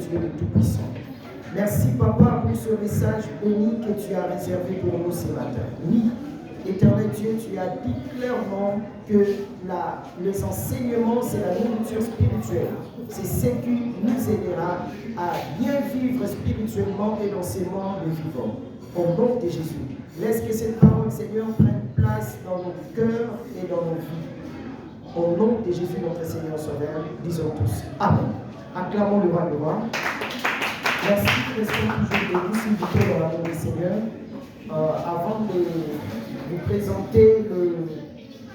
tu es le Tout-Puissant. Merci, Papa, pour ce message béni que tu as réservé pour nous ce matin. Oui, Éternel Dieu, tu as dit clairement que les enseignements, c'est la nourriture spirituelle. C'est ce qui nous aidera à bien vivre spirituellement et dans ces mondes vivants. Au nom de Jésus, laisse que cette parole, Seigneur, prenne place dans nos cœurs et dans nos vies. Au nom de Jésus, notre Seigneur Sauveur, disons tous Amen. Acclamons le roi de roi. Merci, restons toujours debout, s'il vous plaît, dans l'amour du Seigneur. Avant de vous présenter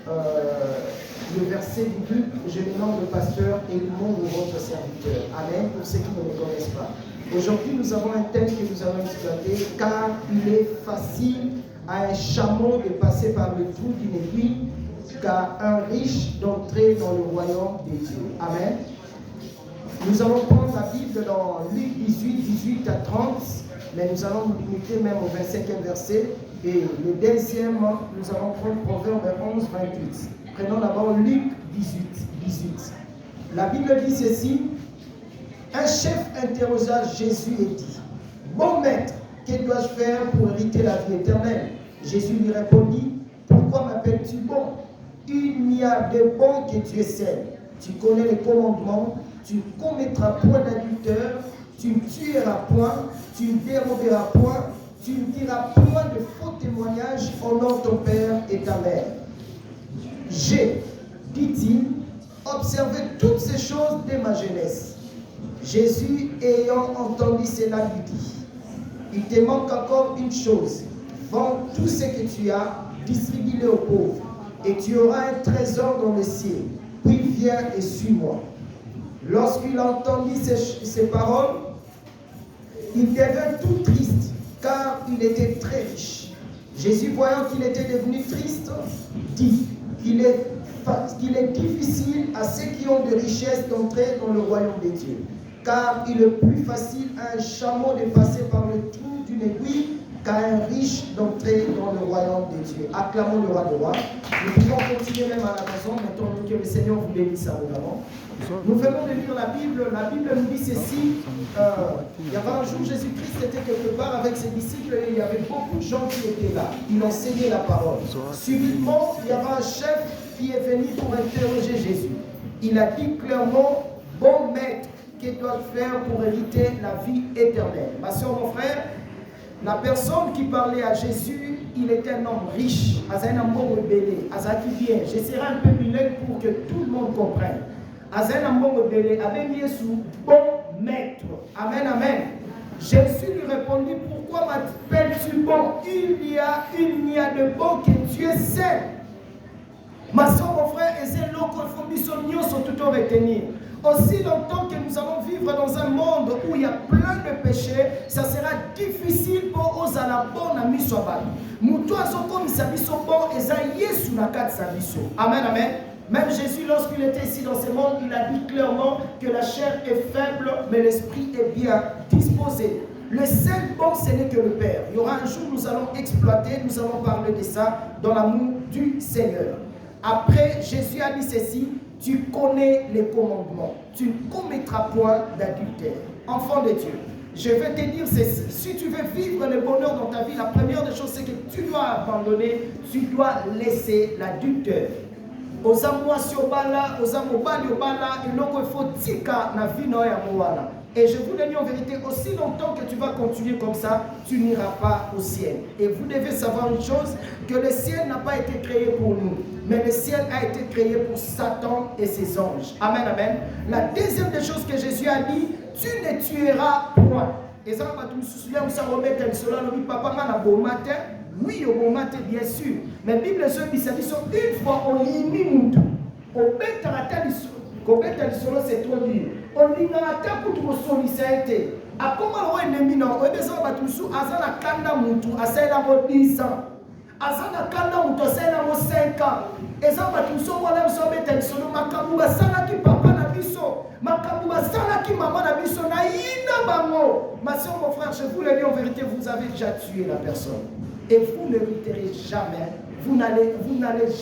le verset biblique, je demande au pasteur Edmond ou votre serviteur. Amen, pour ceux qui ne me connaissent pas. Aujourd'hui, nous avons un thème que nous allons exploiter, car il est facile à un chameau de passer par le trou d'une aiguille, qu'à un riche d'entrer dans le royaume des dieux. Amen. Nous allons prendre la Bible dans Luc 18 à 30, mais nous allons nous limiter même au 25e verset. Et le deuxième, nous allons prendre Proverbe 11, 28. Prenons d'abord Luc 18. La Bible dit ceci. Un chef interrogea Jésus et dit, « Bon maître, que dois-je faire pour hériter la vie éternelle ?» Jésus lui répondit, « Pourquoi m'appelles-tu bon? Il n'y a de bon que tu es seul. Tu connais les commandements, tu ne commettras point d'adultère, tu ne tueras point, tu ne déroberas point, tu ne diras point de faux témoignages au nom de ton père et ta mère. J'ai, dit-il, observé toutes ces choses dès ma jeunesse. » Jésus, ayant entendu cela, lui dit, « Il te manque encore une chose. Vends tout ce que tu as, distribue-le aux pauvres, et tu auras un trésor dans le ciel. Puis viens et suis-moi. » Lorsqu'il entendit ces paroles, il devint tout triste, car il était très riche. Jésus, voyant qu'il était devenu triste, dit qu'il est difficile à ceux qui ont de richesses d'entrer dans le royaume des dieux. Car il est plus facile à un chameau de passer par le trou d'une aiguille qu'à un riche d'entrer dans le royaume des dieux. Acclamons le roi de roi. Nous pouvons continuer même à la maison, mettons que le Seigneur vous bénisse abondamment. Nous venons de lire la Bible nous dit ceci. Il y avait un jour, Jésus-Christ était quelque part avec ses disciples et il y avait beaucoup de gens qui étaient là. Il enseignait la parole. Subitement, il y avait un chef qui est venu pour interroger Jésus. Il a dit clairement, « Bon maître, que dois-je faire pour hériter la vie éternelle ?» Ma soeur, mon frère, la personne qui parlait à Jésus, il était un homme riche. Un homme rebelle. Qui vient. Je serai un peu bilingue pour que tout le monde comprenne. Un homme rebelle avec Jésus, bon maître. Amen, amen. Jésus lui répondit, pourquoi m'appelles-tu bon? Il n'y a de bon que tu es seul. Ma soeur, mon frère, et c'est l'eau qu'on faut sont tout retenir. Aussi longtemps que nous allons vivre dans un monde où il y a plein de péchés, ça sera difficile pour eux à la bonne ami soit Amen, amen. Même Jésus, lorsqu'il était ici dans ce monde, il a dit clairement que la chair est faible, mais l'esprit est bien disposé. Le seul bon, ce n'est que le Père. Il y aura un jour, nous allons exploiter, nous allons parler de ça dans l'amour du Seigneur. Après, Jésus a dit ceci, tu connais les commandements, tu ne commettras point d'adultère. Enfant de Dieu, je vais te dire ceci, si tu veux vivre le bonheur dans ta vie, la première des choses, c'est que tu dois abandonner, tu dois laisser l'adultère. Aux amoisiobala, aux amobali obala, il faut tika na vie noya moana. Et je vous le dis en vérité, aussi longtemps que tu vas continuer comme ça, tu n'iras pas au ciel. Et vous devez savoir une chose, que le ciel n'a pas été créé pour nous, mais le ciel a été créé pour Satan et ses anges. Amen, amen. La deuxième des choses que Jésus a dit, tu ne tueras point. Et ça, tu me souviens, vous savez, papa, man a beau matin. Oui, au bon matin, bien sûr. Mais la Bible dit, une fois on y mit moutou. On bête à la tête, c'est trop dur. On dit, à la tête pour tout solliciter. A comment on est mis non, on est besoin de tout ça. Azana kanda moutou, azana mo 10 ans. Azana kanda moutou, azana mo 5 ans. Et ça va tout ça, voilà, vous savez, tel solo, makabuba sana ki papa na biso, makabuba sana ki maman na biso, na yina bango. Ma soeur, mon frère, je vous le dis en vérité, vous avez déjà tué la personne. Et vous ne l'irriterez jamais, vous n'allez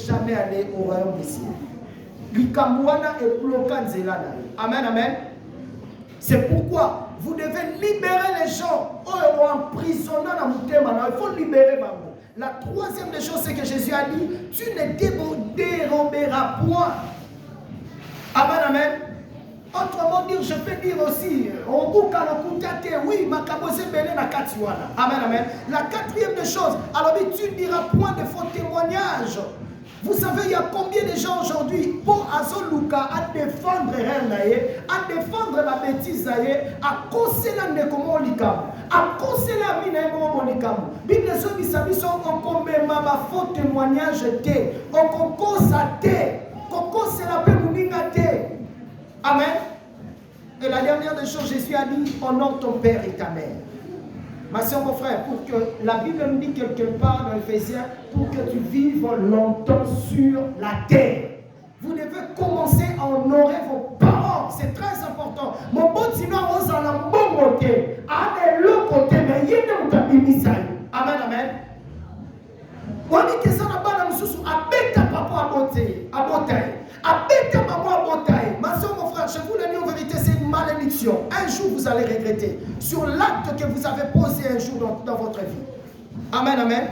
jamais aller au royaume des cieux. Likamwana et Plokanzelana. Amen, amen. C'est pourquoi vous devez libérer les gens emprisonnés dans le thème. Il faut libérer Mambo. La troisième des choses, c'est que Jésus a dit, tu ne déroberas point. Amen, amen. Autrement dire, je peux dire aussi, oui, amen, amen. La quatrième des choses, alors tu ne diras point de faux témoignages. Vous savez, il y a combien de gens aujourd'hui pour Azoluka à défendre à défendre la bêtise, à causer la nekomolikam, à causer la minemomolikam. Bible sont ma faux témoignage té, on cause à té, on cause la paix mouninga té. Amen. Et la dernière des choses, Jésus a dit, honore ton père et ta mère. Ma soeur, mon frère, pour que la Bible nous dit quelque part dans Ephésiens, pour que tu vives longtemps sur la terre, vous devez commencer à honorer vos parents. C'est très important. Mon bon sinon, on s'en a un bon côté. À l'autre côté, mais il y a un amen, amen. On dit que ça n'a pas la souci. Abeta papa à beauté, à beauté. Abeta maman à beauté. Ma soeur, mon frère, je vous le dis en vérité, c'est une malédiction. Un jour, vous allez regretter sur l'acte que vous avez posé un jour dans votre vie. Amen, amen.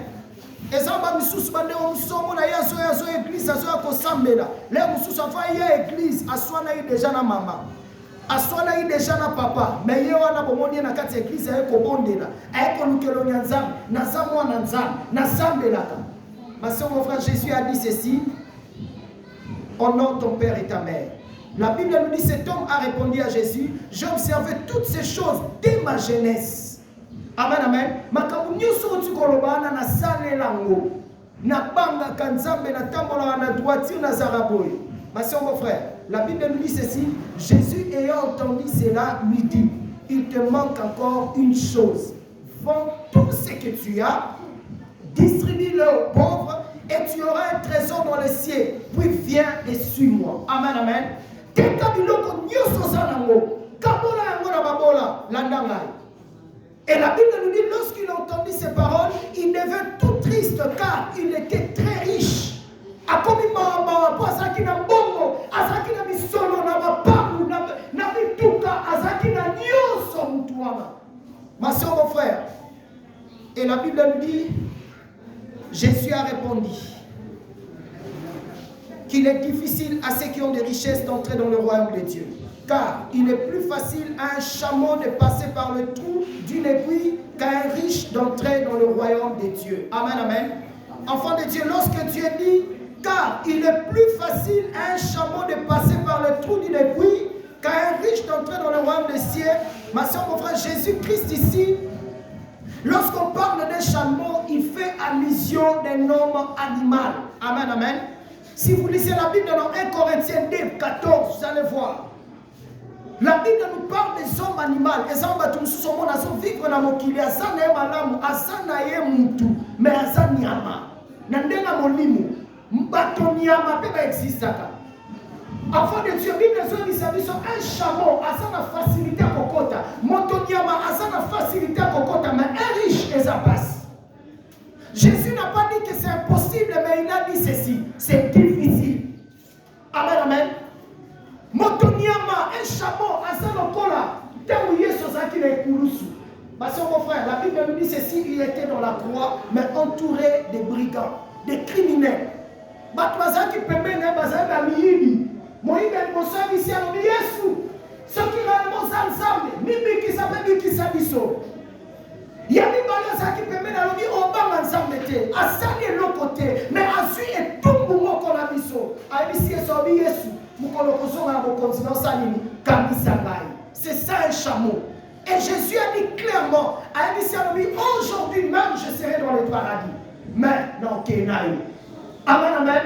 Et ça, on sous bande on somme na ya so église aso ko sambela. Les mususu afa ya église aswana yi déjà na mama. Aswana yi déjà na papa. Mais ye wana bomoni na kati église ay ko bondela. Ay ko lukelo nyanzam, na zamwa na nzam, na sambela. Ma soeur, mon frère, Jésus a dit ceci. Honore ton père et ta mère. La Bible nous dit, cet homme a répondu à Jésus, j'ai observé toutes ces choses dès ma jeunesse. Amen, amen. Makamunyoso tukolobana na sale lango. Na banga kanzambe na tambola na droiture na zaraboy. Ma soeur, mon frère, la Bible nous dit ceci, Jésus ayant entendu cela lui dit, il te manque encore une chose. Vends tout ce que tu as, distribue-le aux pauvres et tu auras un trésor dans les cieux. Puis viens et suis-moi. Amen, amen. Et la Bible nous dit, lorsqu'il entendit ces paroles, il devint tout triste car il était très riche. Ma soeur, mon frère, et la Bible nous dit, Jésus a répondu qu'il est difficile à ceux qui ont des richesses d'entrer dans le royaume de Dieu. Car il est plus facile à un chameau de passer par le trou d'une aiguille qu'à un riche d'entrer dans le royaume de Dieu. Amen, amen. Enfant de Dieu, lorsque Dieu dit, car il est plus facile à un chameau de passer par le trou d'une aiguille qu'à un riche d'entrer dans le royaume des cieux, ma soeur, mon frère, Jésus-Christ ici, lorsqu'on parle d'un chameau, il fait allusion d'un homme animal. Amen, amen. Si vous lisez la Bible dans 1 Corinthiens 2, 14, vous allez voir. La Bible nous parle des hommes animaux. Et ça, on va tous vivre dans mon kili. Asana ye malamu, asana ye mutu, mais asana nyama. Nandena molimu, mbato nyama peba existaka. Enfant de Dieu, Bible nous dit un chameau, asana facilité à kokota. Moto nyama, asana facilité à kokota, mais un riche, et ça passe. Jésus n'a pas dit que c'est impossible, mais il a dit ceci, c'est difficile. Amen, amen. Motonyama, un chameau, un salokola, Théouye Sosaki les Kouroussou. Ma soeur, mon frère, la Bible nous dit ceci, il était dans la croix, mais entouré de brigands, de criminels. Batouazaki Pemene, Bazana Miyini, Moïbe Mossa, Missiano, Yesu, ceux qui réellement ensemble, Nibi qui s'appelle qui s'abisso. Yami Balosa qui permet d'aller au bas ensemble, à ça de l'autre côté, mais à suivre et tout le monde qu'on a mis sur. A ici et sur Yesu, nous connaissons à mon continent Salini, Kamisabai. C'est ça un chameau. Et Jésus a dit clairement, à ici à lui, aujourd'hui même je serai dans le paradis. Mais dans Kenaï. Amen, amen.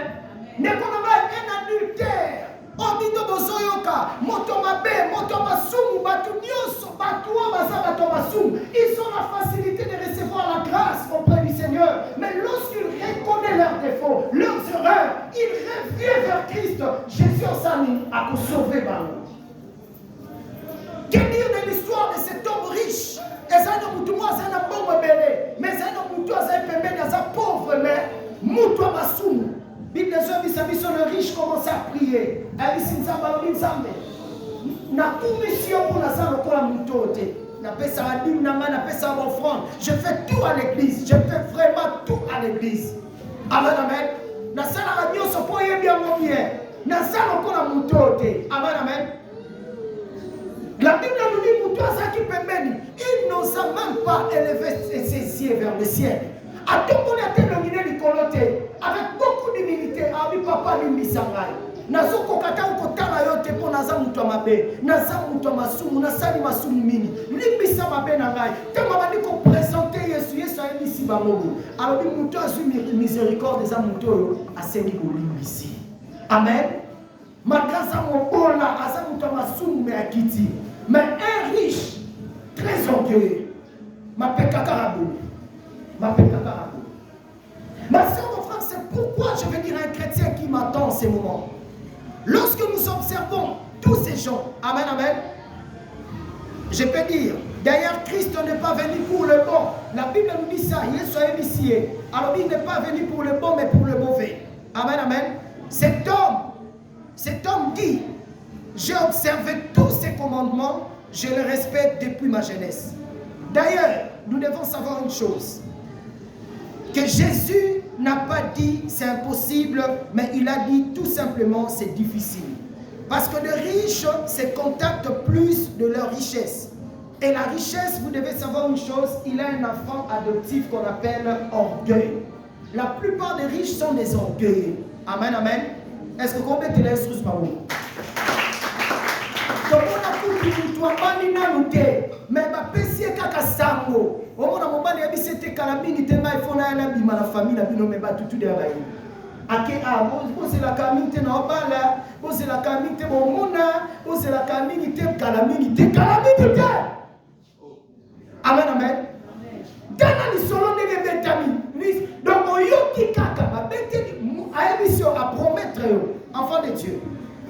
Ne connaît pas un adultère. Obito bozoyoka, motomabe, motomasumu, batunyoso, batua basa batomasumu. Ils ont la facilité de recevoir la grâce auprès du Seigneur. Mais lorsqu'ils reconnaissent leurs défauts, leurs erreurs, ils reviennent vers Christ. Jésus en s'anime à vous sauver par nous. Que dire de l'histoire de cet homme riche? Et ça ne moutou moi, ça n'a pas rebellé. Mais ça ne moutou ça permet dans sa pauvre mère, moutou basumu. Bible sur le riche commence à prier. na commission pour la salle pour la moutote. Na pesa la dîme, na pesa l'offrande. Je fais tout à l'église. Je fais vraiment tout à l'église. Amen, amen. Na salle la radio, so pour y bien mon bien. Na salle pour la moutote. Amen, amen. La Bible nous dit pour toi ça qui peut mener. Il n'ose même pas élever ses yeux vers le ciel. À tout monde a été nominé du coloté avec beaucoup d'humilité. Ah oui, papa, lui, sangai. Nazo kokata ukotana yote po naza mutu mabe. Naza mutu masumu, nasali masumu mini. Limbisa mabe na ngai. Tellement bandi ko présenter Yesu, Yesu a ici bamobu. Alors lui mutu azu miséricorde za mutu yo asengi ko limbisi. Amen. Makaza mobola aza mutu masumu me akiti. Mais un riche, très orgueilleux, m'appelle Kakarabou. Ma soeur, mon frère, c'est pourquoi je veux dire à un chrétien qui m'attend en ces moments. Lorsque nous observons tous ces gens, amen, amen, je peux dire, d'ailleurs, Christ n'est pas venu pour le bon. La Bible nous dit ça, Jésus a initié. Alors il n'est pas venu pour le bon, mais pour le mauvais. Amen, amen. Cet homme dit, j'ai observé tous ces commandements, je les respecte depuis ma jeunesse. D'ailleurs, nous devons savoir une chose, que Jésus n'a pas dit c'est impossible, mais il a dit tout simplement c'est difficile. Parce que les riches se contactent plus de leur richesse. Et la richesse, vous devez savoir une chose, il a un enfant adoptif qu'on appelle orgueil. La plupart des riches sont des orgueilleux. Amen, amen. Est-ce que vous mettez les ressources par vous? Mais ma pesi kaka sango omona mobali yabisete kala mingi tenga ifona yana bima na famille na bino meba tutu de bayi ake a boze la kamite na obala boze la kamite bomona boze la kamite te kala mingi te amen amen dana ni solo ndenge betami donc oyoki kaka ba bete ayebisio a promettre yo enfant de Dieu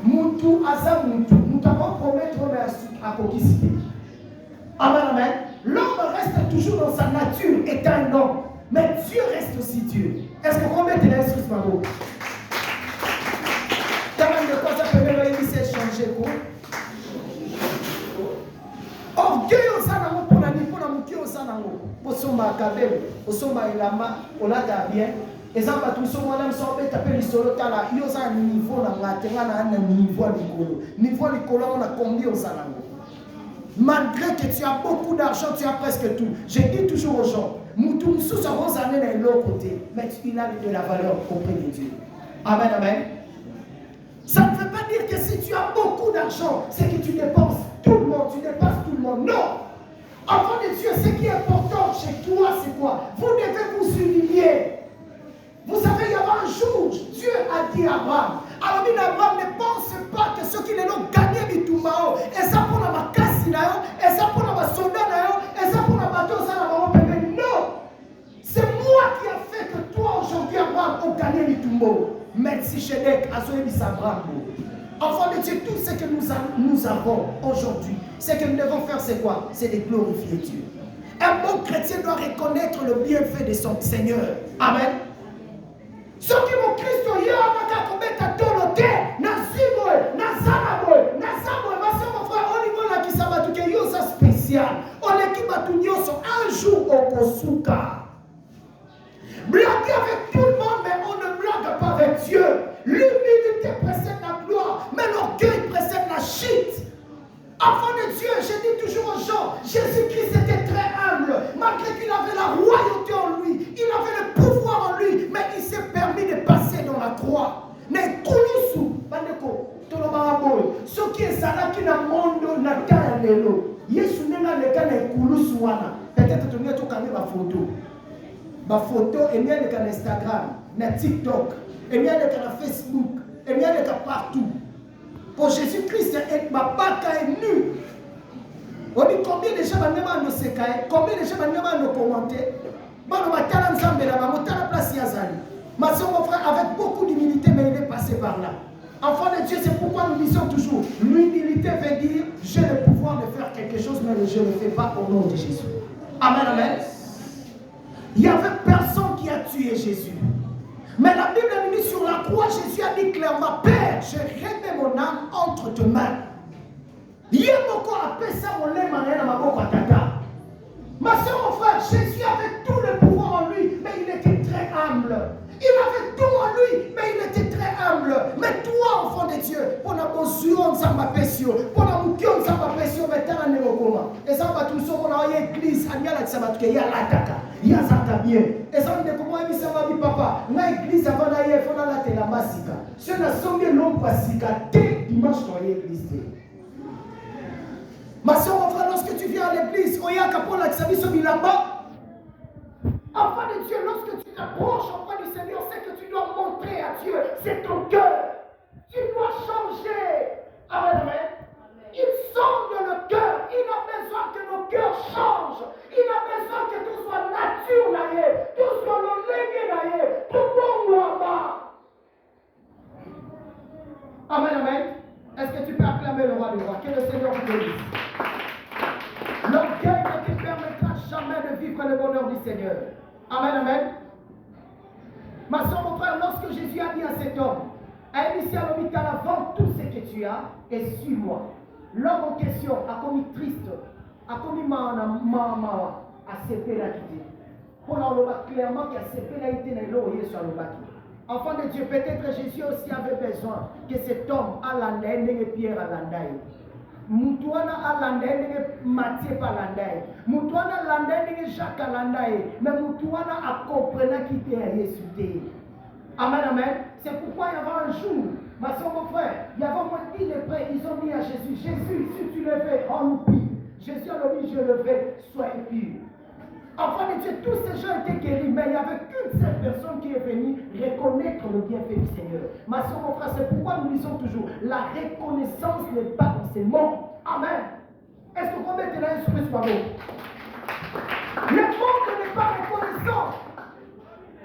mutu asa mutu va promettre à conquister. Amen, amen. L'homme reste toujours dans sa nature, étant un homme. Mais Dieu reste aussi Dieu. Est-ce que vous mettez les ressources, Maro? Quand même de quoi ça peut même s'est changé, quoi. Orgueil au sanamo pour la nipo, pour la mouki au sanamo. Pour son makabel, pour son maïlama, on l'a bien. Exemple, tout ce monde aime s'en mettre taper les solos, il y a un niveau dans la terre, un niveau d'écolo. Niveau d'écolo, on a combien au sanamo? Malgré que tu as beaucoup d'argent, tu as presque tout. Je dis toujours aux gens, Moutou sous sa rose année de l'autre côté, mais il a de la valeur auprès de Dieu. Amen, amen. Ça ne veut pas dire que si tu as beaucoup d'argent, c'est que tu dépenses tout le monde, tu dépasses tout le monde. Non! Enfant de Dieu, ce qui est important chez toi, c'est quoi? Vous devez vous humilier. Vous savez, il y avait un jour, Dieu a dit à Abraham, alors Abraham ne pense pas que ceux qui l'ont gagné Bitumbao, et ça pour la casse, et ça pour la soldat, et ça pour la bateau, ça n'a pas payé. Non! C'est moi qui a fait que toi aujourd'hui, Abraham, a gagné Bitumbao. Merci Chédek, Azoébi Abraham. Enfant de Dieu, tout ce que nous avons aujourd'hui, ce que nous devons faire, c'est quoi? C'est de glorifier Dieu. Un bon chrétien doit reconnaître le bienfait de son Seigneur. Amen. Ceux qui vont Christ, il y a un commettre à Tolote, Naziboy, Nazanaboy, Nazaboy, ma soeur, mon frère, au niveau là qui s'abat tout, il y a ça spécial. On équipe à tout un jour au Kosuka. Blaguer avec tout le monde, mais on ne blague pas avec Dieu. L'humilité précède la gloire, mais l'orgueil précède la chute. Enfant de Dieu, je dis toujours aux gens, Jésus-Christ était très humble, malgré qu'il avait la royauté en lui, il avait le pouvoir en lui, mais il s'est permis de passer dans la croix. Mais Koulousou, Bandeko, Tolobarabo, ce qui est ça là qui n'a monde n'a qu'un lélo. Yesu n'a le cas de Koulousou, peut-être que tu as tourné ma photo. Ma photo est bien sur Instagram, sur TikTok, est bien sur Facebook, est bien sur partout. Pour Jésus-Christ, ma bac est nue. On dit combien de gens vont nous sécailler, combien de gens vont nous commenter. Bon, on va t'aller ensemble là-bas, on va t'aller place Yazali. Ma soeur, mon frère, avec beaucoup d'humilité, mais il est passé par là. Enfant de Dieu, c'est pourquoi nous disons toujours, l'humilité veut dire, j'ai le pouvoir de faire quelque chose, mais je ne le fais pas au nom de Jésus. Amen, amen. Il n'y avait personne qui a tué Jésus. Mais la Bible nous dit sur la croix, Jésus a dit clairement, Père, je remets mon âme entre tes mains. Yemoko appelle ça mon lait marié ma boko tata. Ma soeur, mon frère, Jésus avait tout le pouvoir en lui, mais il était très humble. Il avait tout en lui, mais il était très humble. Mais toi, enfant de Dieu, pour la bonjour, ça m'a pécio, pour la moukion, ça m'a pécio, mais t'as un néo-coma. Et ça va tout ça, on a une église, il y a la tsabatke, il y a l'attaka, il y a ça bien. Et ça, on dit comment il ça va, papa. La église, avant d'aller, il faut la télé, la massika. Si on a sommé l'homme passika, dès dimanche, on a une église. Ma soeur, mon frère, lorsque tu viens à l'église, enfant de Dieu, lorsque tu t'approches auprès du Seigneur, c'est que tu dois montrer à Dieu, c'est ton cœur. Tu dois changer. Amen, amen. Il sonde le cœur. Il a besoin que nos cœurs changent. Il a besoin que tout soit nature, tout soit le légué, tout bon là-bas. Amen, amen. Est-ce que tu peux acclamer le roi du roi? Que le Seigneur vous bénisse. L'orgueil ne te permettra jamais de vivre le bonheur du Seigneur. Amen, amen. Ma soeur, mon frère, lorsque Jésus a dit à cet homme, à initial hôpital, avant tout ce que tu as, et suis-moi. L'homme en question a commis triste, a commis mama, a cédé la quitté. Pour l'enlever clairement qu'il a cédé la quitté dans l'eau sur le bâti. Enfant de Dieu, peut-être Jésus aussi avait besoin que cet homme à l'andai, et Pierre à l'andai. Mutuana à l'andai, Matthieu à l'andai. Mutuana à l'andai, Jacques à l'andai. Mais Mutuana a compris qu'il était à Jésus. Amen, amen. C'est pourquoi il y avait un jour, ma soeur, mon frère, il y avait moins de les prêts, ils ont dit à Jésus, Jésus, si tu le fais, on nous pille. Jésus a dit, je le fais, sois pire. Enfant de Dieu, tous ces gens étaient guéris, mais il n'y avait qu'une seule personne qui est venue reconnaître le bienfait du Seigneur. Ma soeur, mon frère, c'est pourquoi nous disons toujours, la reconnaissance n'est pas dans ces mots. Amen. Est-ce que vous mettez là sur le soir? Le monde n'est pas reconnaissant.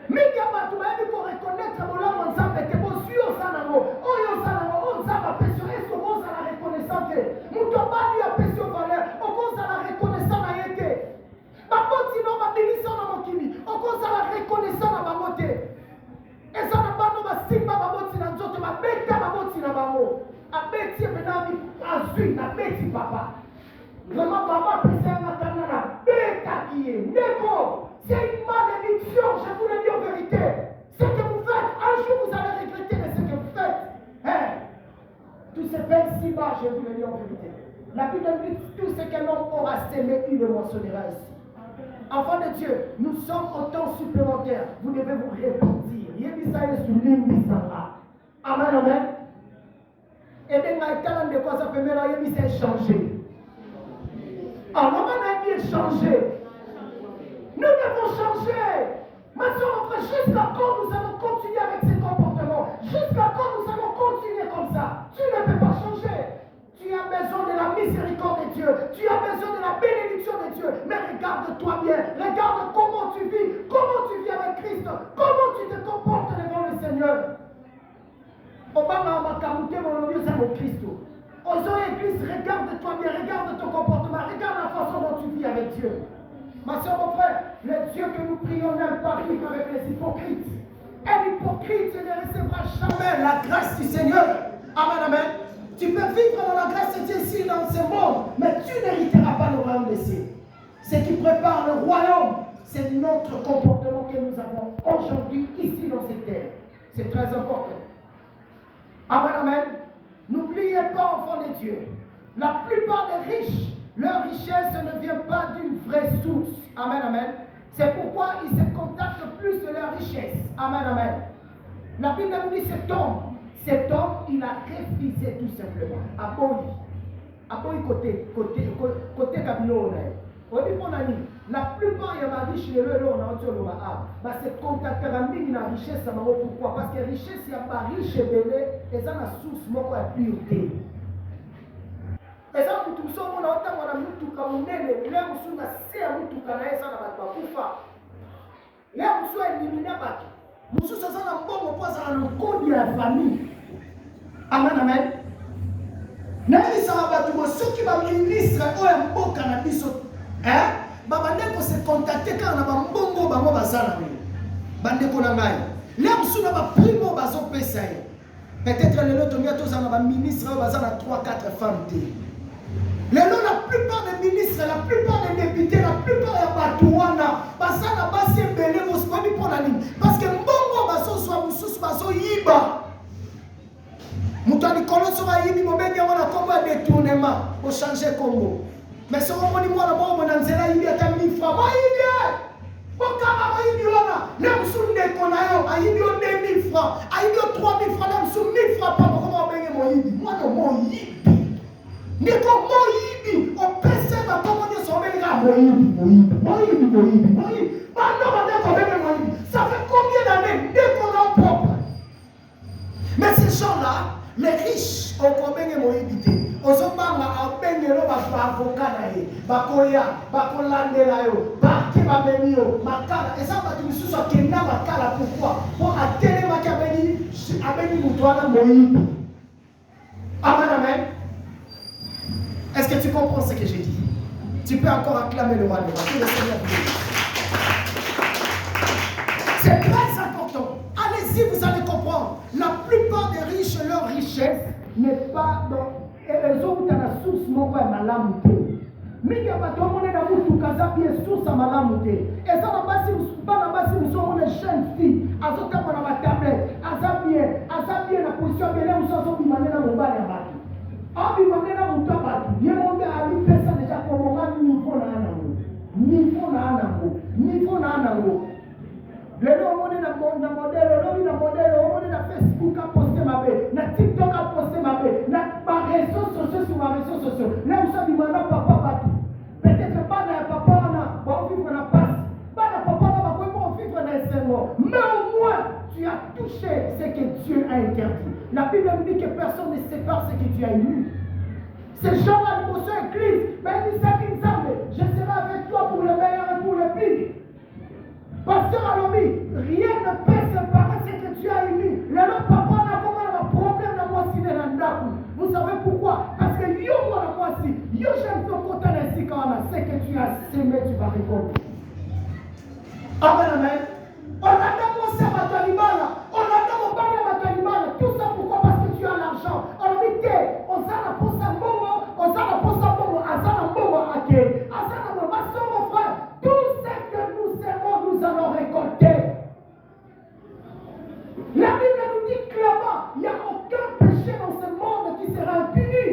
Mais il y a pas tout le monde pour reconnaître mon âme ensemble et que vos yeux sont en haut. Oh, ils sont en haut, on s'en va pression. Est-ce que vous avez la reconnaissance? Mon combat lui a pression valeur. On cause à la reconnaissance à yété. Ma pote, sinon, ma bénédiction dans mon kimi. On cause à la reconnaissance à ma moté. Et ça n'a pas de ma simba, ma mote, na nzoto, ma bête, ma mote, na ma mo. A bête, maintenant, à zui, na bête, papa. Vraiment, papa, président, ma canana, bête à qui est. Nebo. C'est une malédiction, je vous le dis en vérité. Ce que vous faites, un jour vous allez regretter de ce que vous faites. Hein? Tout se fait si bas, je vous le dis en vérité. La Bible dit tout ce que l'homme aura sémé, il le moissonnera ici. Enfants de Dieu, nous sommes au temps supplémentaire. Vous devez vous repentir. Amen, amen. Et bien, il de quoi ça peut mettre, il s'est changé. Alors, on a bien changé. Nous devons changer. Ma soeur, mon frère, jusqu'à quand nous allons continuer avec ces comportements? Jusqu'à quand nous allons continuer comme ça? Tu ne peux pas changer. Tu as besoin de la miséricorde de Dieu. Tu as besoin de la bénédiction de Dieu. Mais regarde-toi bien. Regarde comment tu vis. Comment tu vis avec Christ. Comment tu te comportes devant le Seigneur. Obama m'a camouflé mon Dieu, c'est mon Christ. Aux églises, regarde-toi bien. Regarde ton comportement. Regarde la façon dont tu vis avec Dieu. Ma soeur, mon frère, le Dieu que nous prions n'aime pas vivre avec les hypocrites. Un hypocrite ne recevra jamais la grâce du Seigneur. Amen, amen. Tu peux vivre dans la grâce de Dieu ici dans ce monde, mais tu n'hériteras pas le royaume des cieux. Ce qui prépare le royaume, c'est notre comportement que nous avons aujourd'hui ici dans cette terre. C'est très important. Amen, amen. N'oubliez pas, enfants de Dieu, la plupart des riches, leur richesse ne vient pas d'une vraie source. Amen, amen. C'est pourquoi ils se contactent plus de leur richesse. Amen, amen. La Bible nous dit cet homme, il a refusé tout simplement. Aboyi côté Kabilo. La plupart des riches, se contactent avec la richesse. Pourquoi? Parce que la richesse, il y a pas riche et ça a source de pureté. Et ça, nous sommes en train de nous faire des choses. Là, nous sommes éliminés. Nous sommes dans le code de la famille. Amen, amen. Ceux qui vont ministre, ils cannabis. Ils se contacter quand on a un bon bango bazana. Bande konangai. Là, nous sommes dans primo bazo pesa. Peut-être le lot de tous en ministre bazana 3-4 femmes. La plupart des ministres, la plupart des députés, la plupart des Batouana, parce que Mbongo baso soit mususu baso yiba. Mutani kolo sera yibi mobenge wana komba détournement pour changer Congo. Mais ce moment ni moi là-bas on nzela yibi ata 1000 francs. Ba yibi. Bokama ba yibi wana. Le musunde konayo ayibi 2000 francs, ayibi 3000 francs, le musu 1000 francs pas comment benge mo yibi. Moi no mo yibi. Niko mo yibi, on pèse ba comment dire son benga mo yibi. Ça fait combien d'années dès qu'on est propre? Mais ces gens-là, les riches, ont combien de moyens? Aux hommes, à Bengelo, avocat, Bakoya, Bakolandela, Baki, Babenio, Makala. Et ça va te dire sur Kenya, Makala, pourquoi? Pour atteindre Makabeni, Abeni Moutouana, Moïse. Amen, amen. Est-ce que tu comprends ce que j'ai dit? Tu peux encore acclamer le roi de le Seigneur. C'est très important. Allez-y, vous allez comprendre. La plupart des riches, leur richesse n'est pas dans les autres dans la source mon ouais malamute. Mais il y a pas tout le monde dans tout casa bien source à malamute. Et ça n'a pas si vous sommes des jeunes filles, à ce temps on a ma tablette, à ça bien la position bien là où ça sont bimane dans mon bar à battre. Ah bimane dans mon top battre. Il y a mon gars à lui faire ça déjà comme on a niveau na anango. Le nom on est dans modèle, on est dans Facebook à poster ma bête, dans TikTok à poster ma bête, dans ma réseaux sociaux sur ma réseaux sociaux. Là où ça dit maintenant papa battu. Peut-être pas dans papa on a bon vivre la passe, pas dans papa on a bon vivre dans les serments. Mais au moins tu as touché ce que Dieu a interdit. La Bible me dit que personne ne sépare ce que Dieu a élu. Ces gens-là nous sont écrits, mais ils disent qu'ils savent, je serai avec toi pour le meilleur et pour le pire. Pasteur Alobi, rien ne peut séparer ce que tu as émis. Le papa n'a pas un problème dans moi si vous savez pourquoi? Parce que yo moi la moi si, yo j'aime ton côté ainsi quand on a ce que tu as semé, tu vas récolter. Amen, amen. On a commencé à Matalibala, on a commencé à Matalibala, tout ça pourquoi? Parce que tu as l'argent. On a dit que, on s'en a posé un moment, à ça la mon frère, tout ce que nous aimons, nous allons récolter. La Bible nous dit clairement, il n'y a aucun péché dans ce monde qui sera impuni.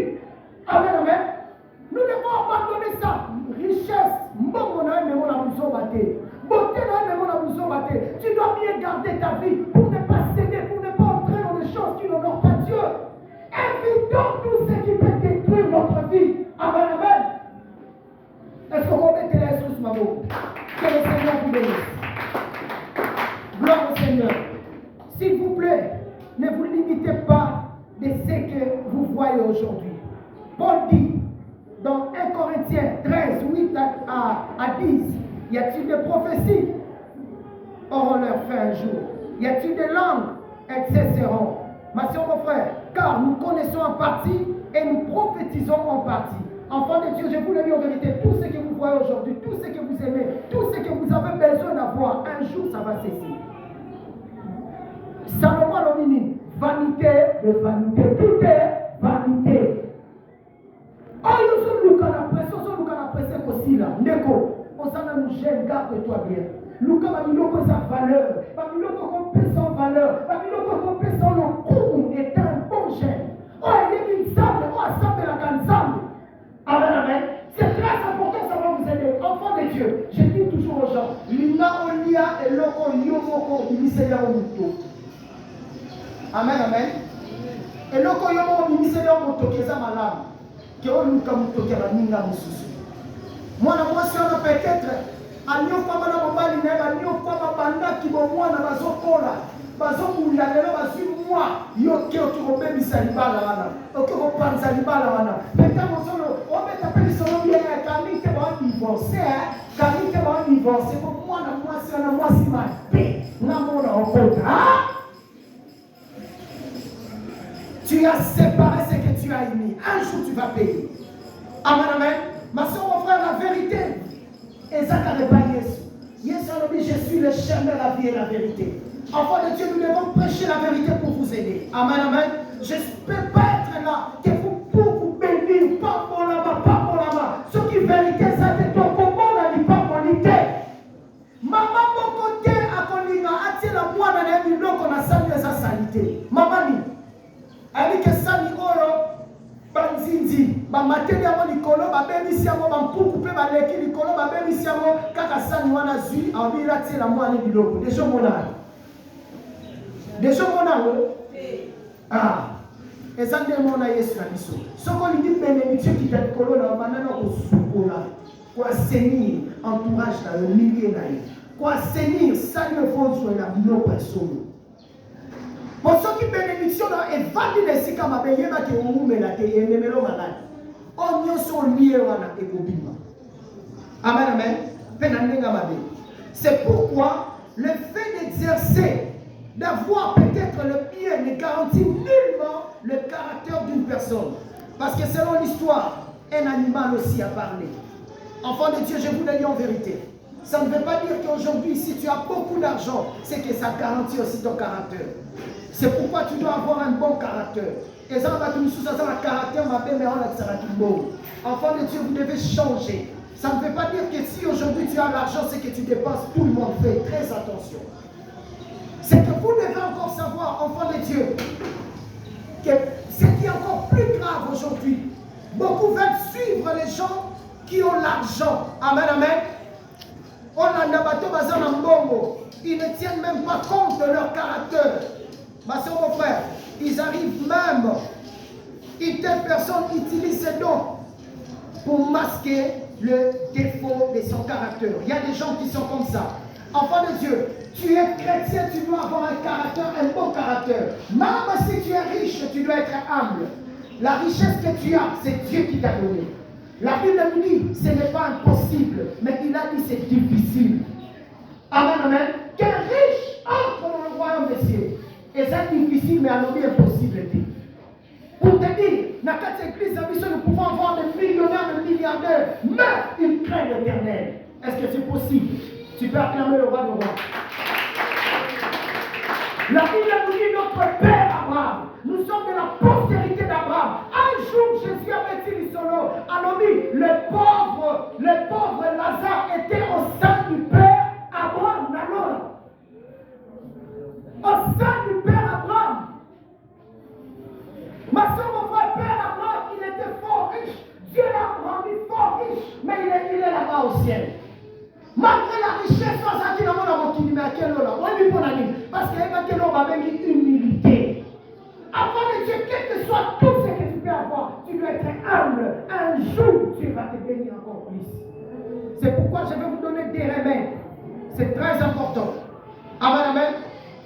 Amen, amen. Nous devons abandonner ça. Richesse, tu dois bien garder ta vie pour ne pas céder, pour ne pas entrer dans des choses qui n'honorent pas Dieu. Évitons tout ce qui peut détruire notre vie. Amen, amen. Est-ce qu'on va mettre les ressources, maman? Que le Seigneur vous bénisse. Gloire au Seigneur. S'il vous plaît, ne vous limitez pas de ce que vous voyez aujourd'hui. Paul dit dans 1 Corinthiens 13, 8 à 10, y a-t-il des prophéties? Or on leur fait un jour. Y a-t-il des langues? Elles cesseront. Ma soeur, mon frère, car nous connaissons en partie et nous prophétisons en partie. Enfants de Dieu, je vous le dis en vérité, tout ce que vous voyez aujourd'hui, tout ce que vous aimez, tout ce que vous avez besoin d'avoir, un jour ça va cesser. Salomon l'omini, vanité de vanité, tout est vanité. Oh, nous sommes nous qu'on apprécie aussi là, Neko, on s'en a nous gêne, garde-toi bien. Luka Mamiloko sa valeur, Mamiloko qu'on peut sans valeur, Mamiloko qu'on peut sans le coup est un bon gène. Oh, il y a une sable, oh, sable la canne sable. Amen, amen. C'est très important, ça va vous aider. Enfants de Dieu, je dis toujours aux gens, Lina Olia et Loko Yomoko, Imiseya Omuto. Amen, amen. Et Loko Yomoko, Imiseya Omuto, Keza Malam, Kero Luka Muto, Kera Ninga Mususu. Moi, moi, si on a peut-être, Anyo Fama na Mobali Neba, Anyo Fama Banda Kibomwana, Bazokola, Bazomula, Bazumwa, Yoke, Okirobe, Bisalibala, Okiro Panzalibala, maintenant, on met appelé son nom bien, Camille, qui va divorcer, Camille, qui va divorcer, pour moi, si on a moi, si ma paix, n'a-moi, on compte, hein? Tu as séparé ce que tu as émis. Un jour, tu vas payer. Amen, amen. Ma soeur, mon frère, la vérité. Et ça, tu pas Jésus. Jésus a dit, je suis le chemin, la vie et la vérité. Enfants de Dieu, nous devons prêcher la vérité pour vous aider. Amen, amen. Je ne peux pas être là que pour vous bénir, pas pour là-bas, pas beaucoup coupé baleki likolo babemisi yango kaka sani wana zwi abila tiela mwana biloko deja mona eza nde mona Yesu na biso soko lingi bénédiction kita likolo na banana kosukola koassainir entourage na yo milieu na ye koassainir sali efonzwe na biloko ya solo po soki bénédiction na evandi na esika mabe yebaki omumela te ememelo maladi oyo nyonso olie wana ekobima amen amen mpe na ndenge mabe. C'est pourquoi le fait d'exercer d'avoir peut-être le bien ne garantit nullement le caractère d'une personne. Parce que selon l'histoire, un animal aussi a parlé. Enfant de Dieu, je vous le dis en vérité. Ça ne veut pas dire qu'aujourd'hui, si tu as beaucoup d'argent, c'est que ça garantit aussi ton caractère. C'est pourquoi tu dois avoir un bon caractère. Et ça va tout sous ça, le caractère m'a fait, mais on a ça tout beau. Enfant de Dieu, vous devez changer. Ça ne veut pas dire que si aujourd'hui tu as l'argent, c'est que tu dépenses. Tout le monde fait. Très attention. C'est que vous devez encore savoir, enfants de Dieu, que ce qui est encore plus grave aujourd'hui, beaucoup veulent suivre les gens qui ont l'argent. Amen, amen. Ils ne tiennent même pas compte de leur caractère. Ma soeur, mon frère, ils arrivent même, une telle personne utilise ces dons pour masquer le défaut de son caractère. Il y a des gens qui sont comme ça. Enfant de Dieu, tu es chrétien, tu dois avoir un caractère, un bon caractère. Même si tu es riche, tu dois être humble. La richesse que tu as, c'est Dieu qui t'a donné. La Bible nous dit, ce n'est pas impossible, mais il a dit c'est difficile. Amen, amen. Quel riche entre dans le royaume des cieux. Et c'est difficile, mais à l'objet impossible. Pour te dire, dans cette église, nous pouvons avoir des millionnaires, des milliardaires, mais ils craignent l'Éternel. Est-ce que c'est possible? Tu peux acclamer le roi de roi. La Bible nous dit notre père Abraham. Nous sommes de la postérité d'Abraham. Un jour, Jésus avait dit solo. Alors, le pauvre Lazare était au sein du père Abraham. Au sein du père Abraham. Ma soeur, mon frère, père Abraham, il était fort riche. Dieu l'a rendu fort riche, mais il est là-bas au ciel. Malgré la richesse, parce qu'il a une humilité. Avant de Dieu, quel que soit tout ce que tu peux avoir, tu dois être humble. Un jour, Dieu va te bénir encore plus. C'est pourquoi je vais vous donner des remèdes. C'est très important. Amen, amen.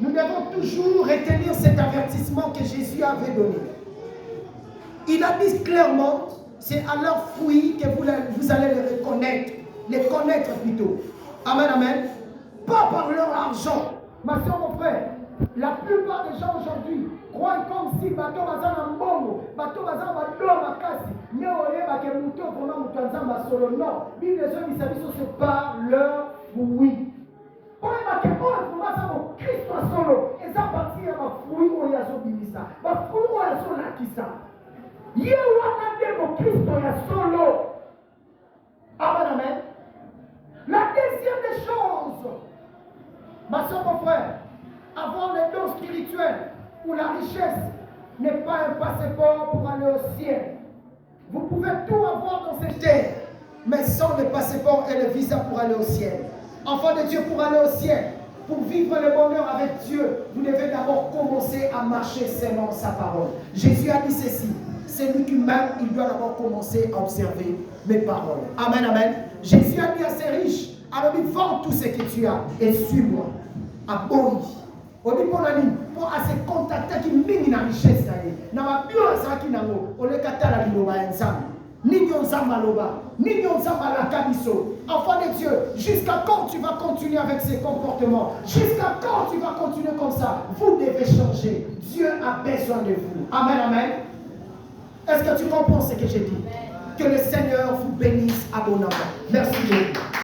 Nous devons toujours retenir cet avertissement que Jésus avait donné. Il a dit clairement, c'est à leurs fruits que vous allez les reconnaître. Les connaître plutôt. Amen, amen. Pas par leur argent. Ma soeur, mon frère, la plupart des gens aujourd'hui croient comme si bateau bazana mbongo, bateau bazana bador makasi, nyoye bakemuto pendant mutanza masolo. Non, Bible dit ça c'est par leur fruit. On est marqué pour ça mon Christ solo. Et ça partie à ma fruit ou yazo bimisa. Ma fruit ou yazo nakisa. Yewana mon Christ solo. Amen, amen. La deuxième des choses, ma soeur, mon frère, avoir les dons spirituels ou la richesse n'est pas un passeport pour aller au ciel. Vous pouvez tout avoir dans cette terre, mais sans le passeport et le visa pour aller au ciel. Enfant de Dieu, pour aller au ciel, pour vivre le bonheur avec Dieu, vous devez d'abord commencer à marcher selon sa parole. Jésus a dit ceci. Celui qui m'aime, il doit d'abord commencer à observer mes paroles. Amen, amen. Jésus a dit à ses riches, alors il vend tout ce que tu as et suis-moi. À Boni. On dit pour à se contacter qui mine la richesse. Dans ma bio, ça qui n'a pas. On le katala qui l'oba ensemble. Ni yon zambaloba, ni yon zambala kabiso. Enfant de Dieu, jusqu'à quand tu vas continuer avec ces comportements? Jusqu'à quand tu vas continuer comme ça? Vous devez changer. Dieu a besoin de vous. Amen, amen. Est-ce que tu comprends ce que j'ai dit? Que le Seigneur vous bénisse abondamment. Merci beaucoup.